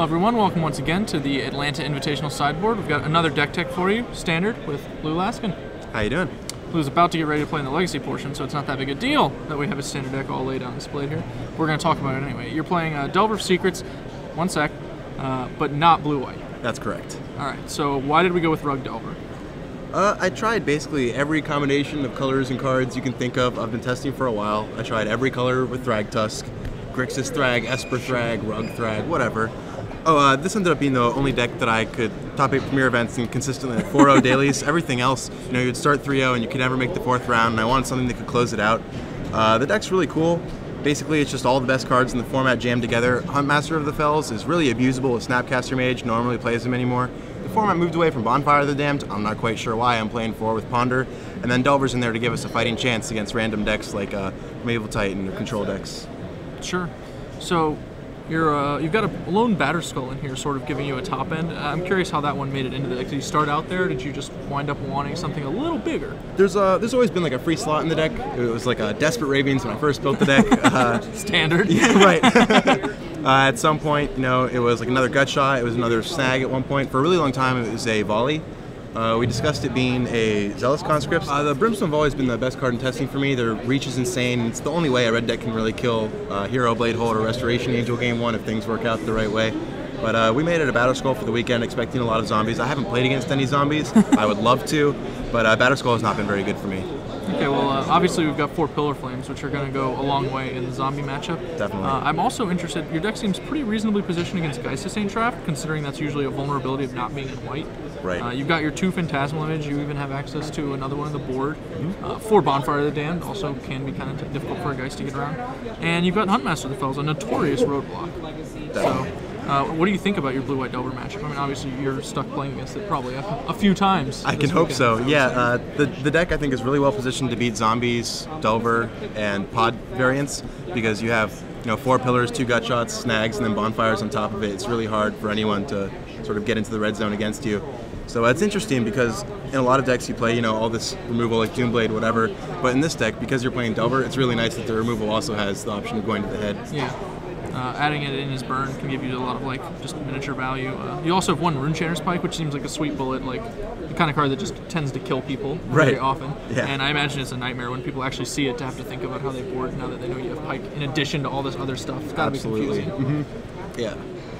Hello everyone, welcome once again to the Atlanta Invitational Sideboard. We've got another deck tech for you, standard, with Lou Laskin. How you doing? Lou's about to get ready to play in the Legacy portion, so it's not that big a deal that we have a standard deck all laid out and displayed here. We're going to talk about it anyway. You're playing Delver of Secrets, one sec, but not blue-white. That's correct. Alright, so why did we go with Rug Delver? I tried basically every combination of colors and cards you can think of. I've been testing for a while. I tried every color with Thrag Tusk, Grixis Thrag, Esper Thrag, Rug Thrag, whatever. This ended up being the only deck that I could top 8 premier events and consistently at 4-0 dailies. Everything else, you'd start 3-0 and you could never make the 4th round, and I wanted something that could close it out. The deck's really cool. Basically, it's just all the best cards in the format jammed together. Huntmaster of the Fells is really abusable with Snapcaster Mage, nobody plays him anymore. The format moved away from Bonfire of the Damned. I'm not quite sure why. I'm playing 4 with Ponder. And then Delver's in there to give us a fighting chance against random decks like Medieval Titan or Control decks. Sure. So, you've got a lone Batterskull in here sort of giving you a top end. I'm curious how that one made it into the deck. Did you start out there, or did you just wind up wanting something a little bigger? There's always been like a free slot in the deck. It was like a Desperate Ravens when I first built the deck. Standard. Yeah, right. At some point, it was like another Gut Shot. It was another Snag at one point. For a really long time, it was a Volley. We discussed it being a Zealous Conscripts. The Brimstone Volley has been the best card in testing for me. Their reach is insane. It's the only way a red deck can really kill Hero, Bladehold, or Restoration Angel game 1 if things work out the right way. But we made it a Batterskull for the weekend, expecting a lot of zombies. I haven't played against any zombies. I would love to, but Batterskull has not been very good for me. Okay, well, obviously we've got 4 Pillar Flames, which are going to go a long way in the zombie matchup. Definitely. I'm also interested, your deck seems pretty reasonably positioned against Geist Draft, considering that's usually a vulnerability of not being in white. Right. You've got your 2 Phantasmal Image, you even have access to another one on the board. 4 Bonfire of the Damned, also can be kind of difficult for a Geist to get around. And you've got Huntmaster of the Fells, a notorious roadblock. Definitely. So, what do you think about your blue-white Delver matchup? I mean, obviously you're stuck playing against it probably a few times. I can hope so. Yeah, the deck I think is really well positioned to beat zombies, Delver, and pod variants because you have 4 pillars, 2 gut shots, snags, and then bonfires on top of it. It's really hard for anyone to sort of get into the red zone against you. So it's interesting because in a lot of decks you play, all this removal like Doomblade, whatever. But in this deck, because you're playing Delver, it's really nice that the removal also has the option of going to the head. Yeah. Adding it in as burn can give you a lot of just miniature value. You also have 1 Runechanter's Pike, which seems like a sweet bullet, like the kind of card that just tends to kill people very often. Yeah. And I imagine it's a nightmare when people actually see it to have to think about how they board now that they know you have Pike in addition to all this other stuff. It's got to be confusing. Mm-hmm. Yeah.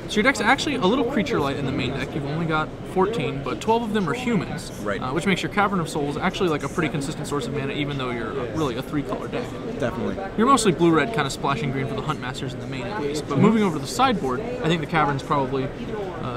So your deck's actually a little creature light in the main deck. You've only got 14, but 12 of them are humans, which makes your Cavern of Souls actually like a pretty consistent source of mana, even though you're really a 3-color deck. Definitely. You're mostly blue-red, kind of splashing green for the Huntmasters in the main at least. But moving over to the sideboard, I think the Caverns probably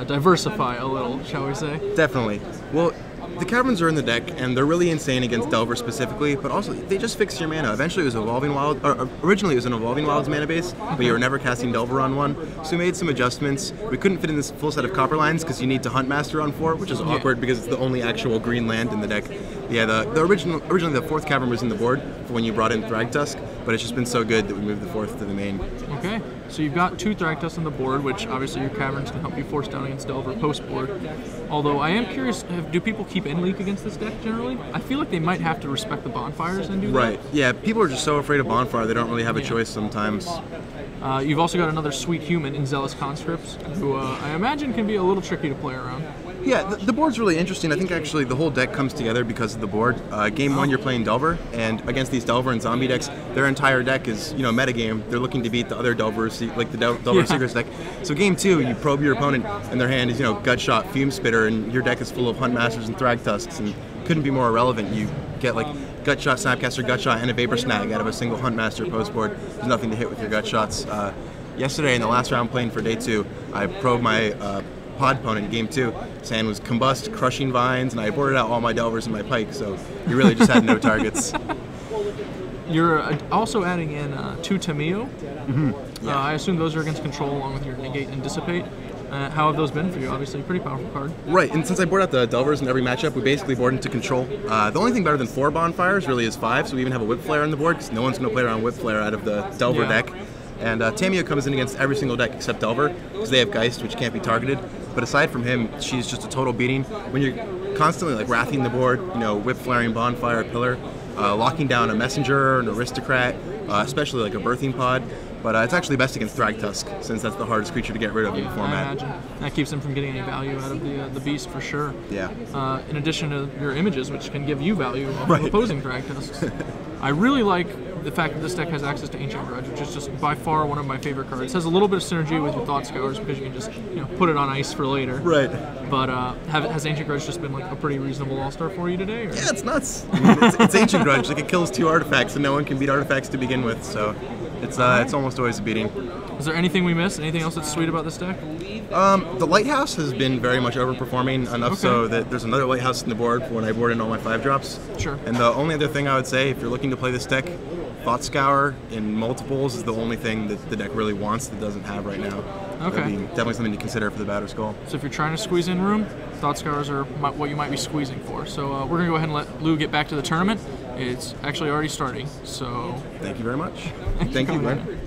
diversify a little, shall we say? Definitely. Well, the Caverns are in the deck, and they're really insane against Delver specifically, but also they just fixed your mana. Eventually it was Evolving Wild, or originally it was an Evolving Wilds mana base, but you were never casting Delver on 1, so we made some adjustments. We couldn't fit in this full set of Copper Lines because you need to Huntmaster on 4, which is awkward because it's the only actual green land in the deck. Yeah, originally the 4th Cavern was in the board for when you brought in Thrag Tusk, but it's just been so good that we moved the 4th to the main. Okay, so you've got 2 Thrag Tusks on the board, which obviously your Caverns can help you force down against Delver post-board. Although I am curious, do people keep End-Leak against this deck generally? I feel like they might have to respect the Bonfires and do that. Right, yeah, people are just so afraid of Bonfire, they don't really have a choice sometimes. You've also got another sweet human in Zealous Conscripts, who I imagine can be a little tricky to play around. Yeah, the board's really interesting. I think actually the whole deck comes together because of the board. Game 1 you're playing Delver, and against these Delver and zombie decks, their entire deck is, metagame. They're looking to beat the other Delvers, like the Delver Secrets deck. So Game 2, you probe your opponent, and their hand is, Gut Shot, Fume Spitter, and your deck is full of Huntmasters and Thrag Tusks, and couldn't be more irrelevant. You get like Gut Shot, Snapcaster, Gut Shot, and a Vapor Snag out of a single Huntmaster post board. There's nothing to hit with your Gut Shots. Yesterday in the last round playing for day 2, I probed my pod opponent in Game 2. His hand was Combust, Crushing Vines, and I boarded out all my Delvers and my Pike, so he really just had no targets. You're also adding in 2 Tameo. Yeah. I assume those are against control along with your Negate and Dissipate. How have those been for you? Obviously, a pretty powerful card. Right, and since I board out the Delvers in every matchup, we basically board into control. The only thing better than 4 Bonfires really is 5, so we even have a Whip Flare on the board, because no one's going to play around Whip Flare out of the Delver deck. And Tameo comes in against every single deck except Delver, because they have Geist, which can't be targeted. But aside from him, she's just a total beating. When you're constantly like wrathing the board, Whip Flaring, Bonfire, Pillar, locking down a messenger, an aristocrat, especially like a birthing pod. But it's actually best against Thragtusk, since that's the hardest creature to get rid of in the format. I imagine. That keeps him from getting any value out of the beast for sure. Yeah. In addition to your images, which can give you value off of opposing Thragtusks. I really like the fact that this deck has access to Ancient Grudge, which is just by far one of my favorite cards. It has a little bit of synergy with your Thought Scours because you can just put it on ice for later. Right. But has Ancient Grudge just been like a pretty reasonable all-star for you today? Or? Yeah, it's nuts. I mean, it's Ancient Grudge. Like, it kills 2 artifacts, and no one can beat artifacts to begin with. So it's almost always a beating. Is there anything we missed? Anything else that's sweet about this deck? The Lighthouse has been very much overperforming, enough so that there's another Lighthouse in the board for when I board in all my 5-drops. Sure. And the only other thing I would say, if you're looking to play this deck, Thought Scour in multiples is the only thing that the deck really wants that doesn't have right now. Okay. That'd be definitely something to consider for the Batter Skull. So if you're trying to squeeze in room, Thought Scours are what you might be squeezing for. So we're going to go ahead and let Lou get back to the tournament. It's actually already starting, so... Thank you very much. Thank you, Glenn.